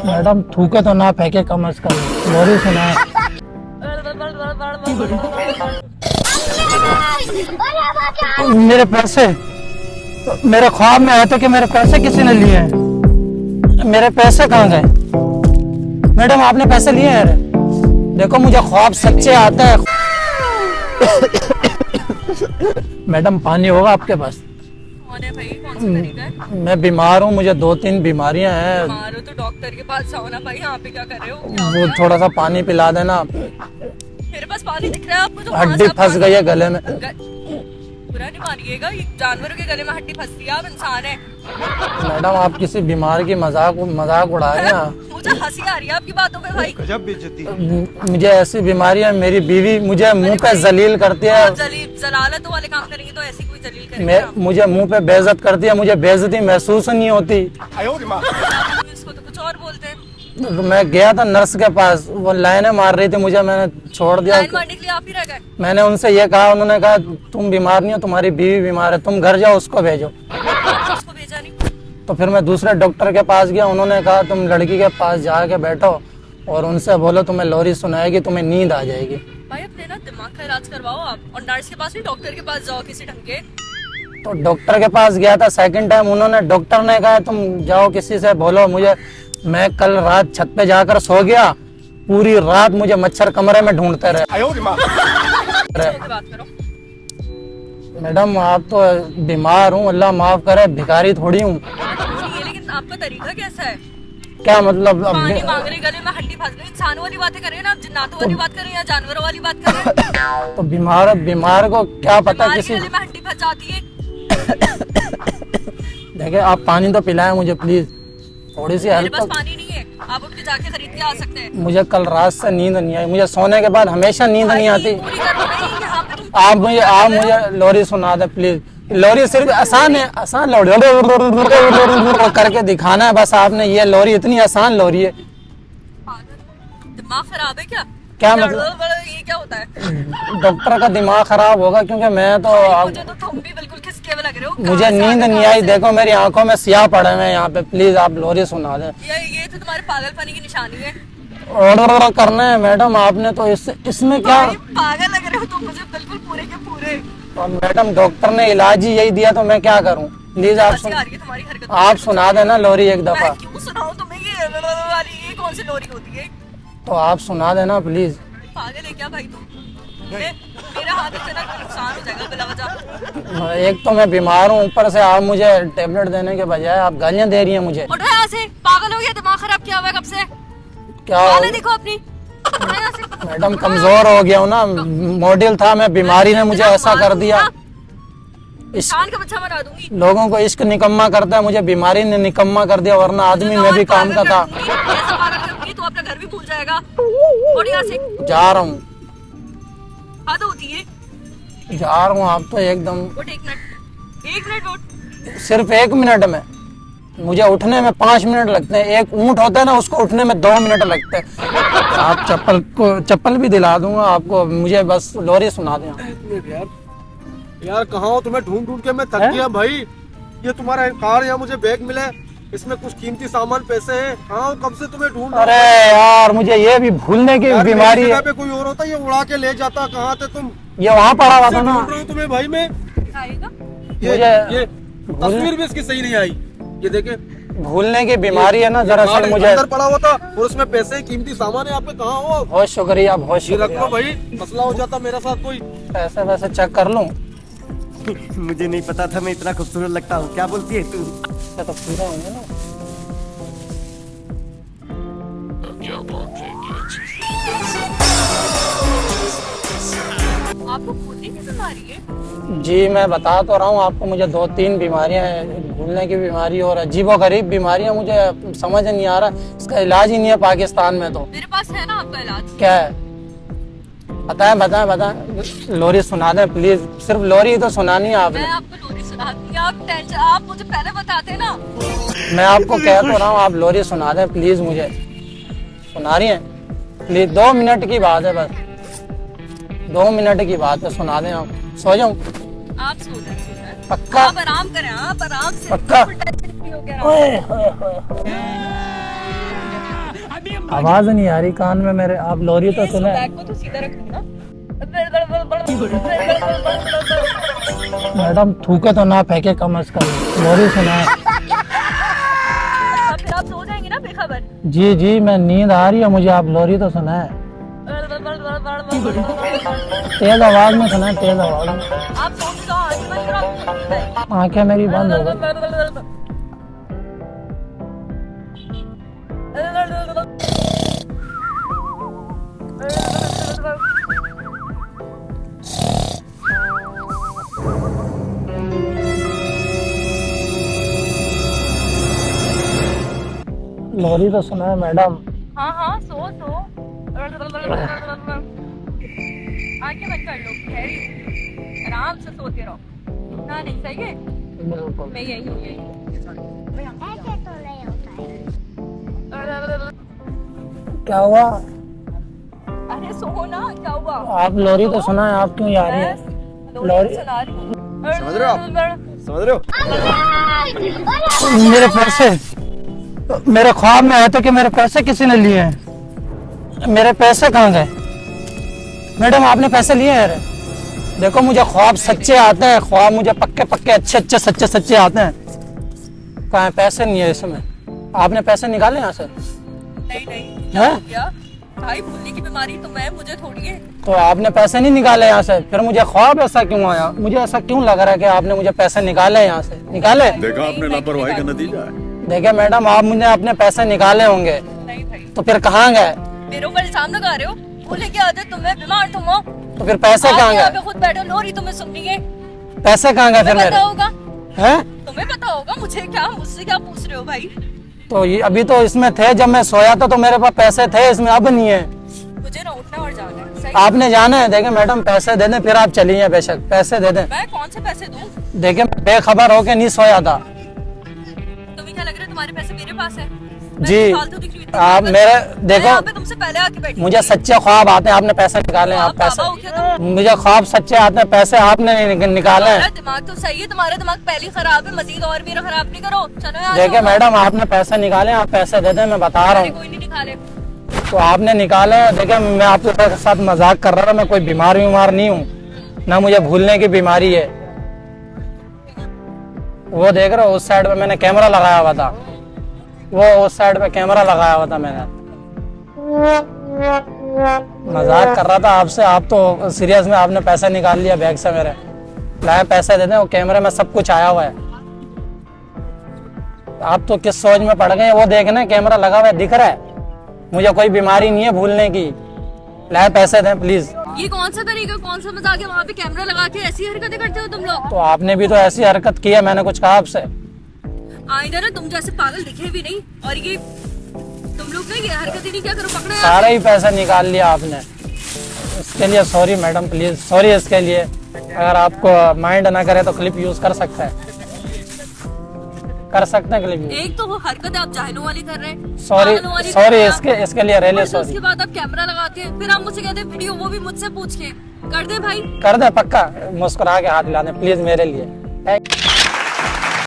Madam थूके तो ना फेंके कम अज कम, लोरी सुनाए। मेरे पैसे, मेरे ख्वाब में आए थे कि मेरे पैसे किसी ने लिए हैं। मेरे पैसे कहाँ गए? मैडम आपने पैसे लिए हैं? देखो मुझे ख्वाब सच्चे आते हैं। मैडम पानी होगा आपके पास? कौन है भाई? कौन सा तरीका है? मैं बीमार हूँ, मुझे 2-3 बीमारियां हैं। बीमार हो तो डॉक्टर के पास जाओ ना भाई। यहाँ पे क्या कर रहे हो? वो थोड़ा सा पानी पिला देना। मेरे पास पानी दिख रहा है आपको तो? हड्डी फंस गई है गले में। बुरा नहीं मानिएगा, ये जानवरों के गले में हड्डी फंसती है, आप इंसान है। मैडम आप किसी बीमार की मजाक उड़ा रहे हैं। मुझे हंसी आ रही है आपकी बातों पे भाई। गजब बेइज्जती। मुझे ऐसी बीमारियां, मेरी बीवी मुझे मुंह पे जलील करती है। आप जलालत वाले काम करेंगे तो ऐसी कोई जलील करेगा? मुझे मुंह पे बेइज्जत करती है, मुझे बेइज्जती महसूस नहीं होती। इसको तो कुछ और बोलते हैं। मैं गया था नर्स के पास, वो लाइनें मार रही थी मुझे, मैंने छोड़ दिया। लाइन मारने के लिए आप ही रह गए? मैंने उनसे ये कहा, उन्होंने कहा तुम बीमार नहीं हो, तुम्हारी बीवी बीमार है, तुम घर जाओ उसको भेजो। उसको भेजा नहीं? तो फिर मैं दूसरे डॉक्टर के पास गया, उन्होंने कहा तुम लड़की के पास जाके बैठो और उनसे बोलो तुम्हें लोरी सुनाएगी, तुम्हें नींद आ जाएगी। भाई अपने ना दिमाग का इलाज करवाओ आप, और नर्स के पास नहीं डॉक्टर के पास जाओ किसी ढंग के। तो डॉक्टर के पास गया था सेकंड टाइम, उन्होंने डॉक्टर ने कहा तुम जाओ किसी से बोलो मुझे। मैं कल रात छत पे जाकर सो गया, पूरी रात मुझे मच्छर कमरे में ढूंढते रहे। बात करो। मैडम आप तो बीमार हूँ, अल्लाह माफ करे, भिखारी थोड़ी हूँ। लेकिन आपका तरीका कैसा है? क्या मतलब? पानी मांग रहे, गले में हड्डी फंस गई, इंसानों वाली बातें करें ना, जिन्नातों वाली बात करें या जानवरों वाली बात करें? तो बीमार को क्या पता किसी। गले में हड्डी फंस जाती है। देखिए आप पानी तो पिलाएं मुझे प्लीज, थोड़ी सी मेरे हेल्प। पास पानी नहीं है, आप उठ के जाके खरीद के आ सकते हैं। मुझे कल रात से नींद नहीं आई, मुझे सोने के बाद हमेशा नींद नहीं आती। पूरी करो नहीं, यहाँ पे तुम आप मुझे लोरी सुना दे प्लीज। लोरी सिर्फ आसान है, आसान लोरी करके दिखाना है बस आपने। ये लोरी इतनी आसान लोरी है। दिमाग खराब है क्या? क्या मतलब? ये क्या होता है? डॉक्टर का दिमाग खराब होगा क्योंकि मैं तो मुझे तो तुम भी बिल्कुल खिसके हुए लग रहे हो। मुझे नींद नहीं आई। देखो मेरी आंखों में सियाह पड़े हुए हैं यहाँ पे, प्लीज आप लोरी सुना दें। ये तो तुम्हारे पागलपनी की निशानी है। ऑर्डर करना है मैडम आपने तो इसमें क्या? पागल लग रहे हो तुम मुझे बिल्कुल पूरे के पूरे। और मैडम डॉक्टर ने इलाज ही यही दिया तो मैं क्या करूं? प्लीज आप तुम्हारी हरकत आप सुना देना लोरी एक दफा। मैं क्यों सुनाऊं तुम्हें? ये कौन सी लोरी होती है? तो आप सुना देना प्लीज। पागल है क्या भाई तुम? मेरा हाथ से ना नुकसान हो जाएगा बिला वजह। एक तो मैं बीमार हूँ, ऊपर से आप मुझे टेबलेट देने के बजाय आप गालियां दे रही हैं मुझे। उठो यहाँ से, पागल हो गया, दिमाग खराब किया हुआ है कब से? क्या देखो अपनी। मैडम कमजोर हो गया हूँ ना, मॉडल था मैं, बीमारी ने मुझे ऐसा कर दिया। इंसान का बच्चा बना दूंगी। लोगों को इश्क निकम्मा करता है, मुझे बीमारी ने निकम्मा कर दिया, वरना आदमी में भी काम का था। तो अपना घर भी भूल जाएगा। और यहाँ से जा रहा हूँ, हद होती है। जा रहा हूँ। आप तो एकदम एक मिनट उठ। सिर्फ 1 मिनट में, मुझे उठने में 5 मिनट लगते हैं। एक ऊंट होता है ना, उसको उठने में 2 मिनट लगते हैं। आप चप्पल भी दिला दूंगा आपको, मुझे बस लोरी सुना दें। यार कहाँ हो? तुम्हें ढूंढ ढूंढ के मैं थक गया भाई। ये तुम्हारा कार या मुझे बैग मिला है, इसमें कुछ कीमती सामान पैसे हैं। हाँ कब से तुम्हें ढूंढ रहा हूं। अरे यार मुझे ये भी भूलने की बीमारी है। पे कोई और होता ये उड़ा के ले जाता। कहाँ थे तुम? ये वहाँ पड़ा हुआ था ना। ढूंढ रहा हूं तुम्हें भाई मैं। मुझे ये तस्वीर भी इसकी सही नहीं आई। ये देखे, भूलने की बीमारी है ना दरअसल मुझे। अंदर पड़ा हुआ था और उसमें पैसे कीमती सामान है। आपके कहाँ हो? बहुत शुक्रिया, बहुत ये रख लो शुक्रिया। भाई, मसला हो जाता मेरे साथ कोई। पैसे वैसे चेक कर लूं? मुझे नहीं पता था मैं इतना खूबसूरत लगता हूँ। क्या बोलती है तू? तो पूरा होंगे ना। आपको भूलने की बीमारी है? जी मैं बता तो रहा हूँ आपको, मुझे 2-3 बीमारियां हैं, भूलने की बीमारी और अजीबोगरीब बीमारियां, मुझे समझ नहीं आ रहा। इसका इलाज ही नहीं है पाकिस्तान में। तो मेरे पास है ना आपका इलाज। क्या है? बताएं। लोरी सुना दें प्लीज, सिर्फ लोरी ही तो सुनानी है आपने। मैं आपको लोरी सुनाती, आप मुझे पहले बताते ना। मैं आपको कह तो रहा हूँ, आप लोरी सुना दें प्लीज मुझे। सुना रही हैं प्लीज? 2 मिनट की बात है, बस 2 मिनट की बात है, सुना दें आप। सो जाऊं? आप सो जाए। पक्का? आप आराम करें, आप आराम से। पक्का? टेंशन भी हो गया। ओए होए होए। आवाज नहीं आ रही कान में मेरे। आप लोरी तो सुने। बैग को तो सीधा रखो ना। मैडम थूके तो ना फेंके कम अज कम, लोरी सुनाए। अच्छा फिर आप सो जाएंगे ना बेखबर। जी जी मैं नींद आ रही है मुझे, आप लोरी तो सुनाए। तेज आवाज में सुनाए, तेज आवाज में। आप सो भी जाओ, आंखें बंद करो, आपको नींद आएगी। आंखें मेरी बंद हो गई। लोरी तो सुनाए मैडम। हाँ हाँ सो सो। आंखें बंद कर लो, गहरी आराम से सोते रहो। हाँ नहीं सही है, मैं यही हूँ यही। क्या हुआ? अरे सो ना, क्या हुआ? आप लोरी तो सुनाए, आप क्यों आ रही है? लोरी सुना रही हूँ। समझ रहे हो आप? समझ रहे हो? मेरे पैसे, मेरे ख्वाब में आया था कि मेरे पैसे किसी ने लिए हैं। मेरे पैसे कहाँ गए? मैडम आपने पैसे लिए हैं? देखो मुझे ख्वाब सच्चे आते हैं, ख्वाब मुझे पक्के पक्के अच्छे अच्छे सच्चे सच्चे आते हैं। कहाँ है? पैसे नहीं है इसमें। आपने पैसे निकाले यहाँ से? नहीं नहीं हैं? क्या भाई, भूलने की बीमारी तो मुझे थोड़ी है। तो आपने पैसे नहीं निकाले यहाँ से, फिर मुझे ख्वाब ऐसा क्यों आया? मुझे ऐसा क्यों लग रहा है कि आपने मुझे पैसे निकाले यहाँ से? निकाले? देखा आपने लापरवाही का नतीजा है। देखिए मैडम आप मुझे अपने पैसे निकाले होंगे, नहीं भाई, तो फिर कहाँ गए? मेरे ऊपर इल्जाम लगा रहे हो। भूले की आदत तुम्हें, बीमार तुम हो। तो फिर पैसे कहाँ यहाँ गए? पे खुद बैठो, लोरी तुम्हें सुननी है। पैसे कहाँ गए फिर तुम्हें मेरे? पता होगा, हैं? तुम्हें पता होगा। मुझे क्या, मुझसे क्या पूछ रहे हो भाई? तो ये अभी तो इसमें थे, जब मैं सोया था तो मेरे पास पैसे थे, इसमें अब नहीं है। मुझे ना उठना और जाना है। सही? आपने जाना है? देखे मैडम पैसे दे दें, फिर आप चलिए, बेशक पैसे दे दें। मैं कौन से पैसे दूं? देखे मैं बेखबर होके नहीं सोया था। तुम्हें क्या लग रहा है तुम्हारे पैसे मेरे पास है? जी फालतू दिख रही हूँ आप इतनी? मेरे मैं देखो, यहाँ पे तुमसे पहले आके बैठी। मुझे सच्चे ख्वाब आते हैं, आपने पैसे निकाले हैं, आप बाबा हो पैसे, क्या तुम? मुझे ख्वाब सच्चे आते हैं, पैसे आपने निकाले तुम्हारा हैं। दिमाग तो सही है, तुम्हारा दिमाग पहले ही खराब है, मजीद और भी खराब नहीं करो। चलो यहाँ देखिए मैडम आपने पैसे निकाले, आप पैसे दे दें, मैं बता रहा हूँ। कोई नहीं निकाले। तो आपने निकाले। देखिए मैं आपके साथ मजाक कर रहा था, मैं कोई बीमार नहीं हूँ, ना मुझे भूलने की बीमारी है। वो देख रहे हो उस साइड पे मैंने कैमरा लगाया हुआ था, वो उस साइड पे कैमरा लगाया हुआ था मैंने। मजाक कर रहा था आपसे, आप तो सीरियस में आपने पैसे निकाल लिया बैग से मेरे। लाए पैसे दे दें, वो कैमरे में सब कुछ आया हुआ है। आप तो किस सोच में पड़ गए? वो देखना कैमरा लगा हुआ है, दिख रहा है। मुझे कोई बीमारी नहीं है भूलने की। लाए पैसे दें प्लीज। ये कौन सा तरीका, कौन सा मजाक है? वहाँ पे कैमरा लगा के ऐसी हरकतें करते हो तुम लोग? तो आपने भी तो ऐसी हरकत की है, मैंने कुछ कहा आपसे? आइंदा ना तुम जैसे पागल दिखे भी नहीं। और ये तुम लोग ना ये हरकतें नहीं क्या करो, पकड़ो यार। सारे ही पैसे निकाल लिया आपने। इसके लिए सॉरी मैडम, प्लीज सॉरी इसके लिए। अगर आपको माइंड ना करे तो क्लिप यूज कर सकते हैं, कर सकते हैं क्लिप यूज। एक तो वो हरकत आप जाहिलों वाली कर रहे हैं। सॉरी पागलों वाली सॉरी कर रहे हैं इसके लिए रियली आप। सॉरी। उसके बाद आप कैमरा लगाते हैं, फिर आप मुझसे कहते हैं वीडियो, वो भी मुझसे पूछ के। कर दे भाई। कर दे पक्का, मुस्कुरा के हाथ हिला दे प्लीज मेरे लिए।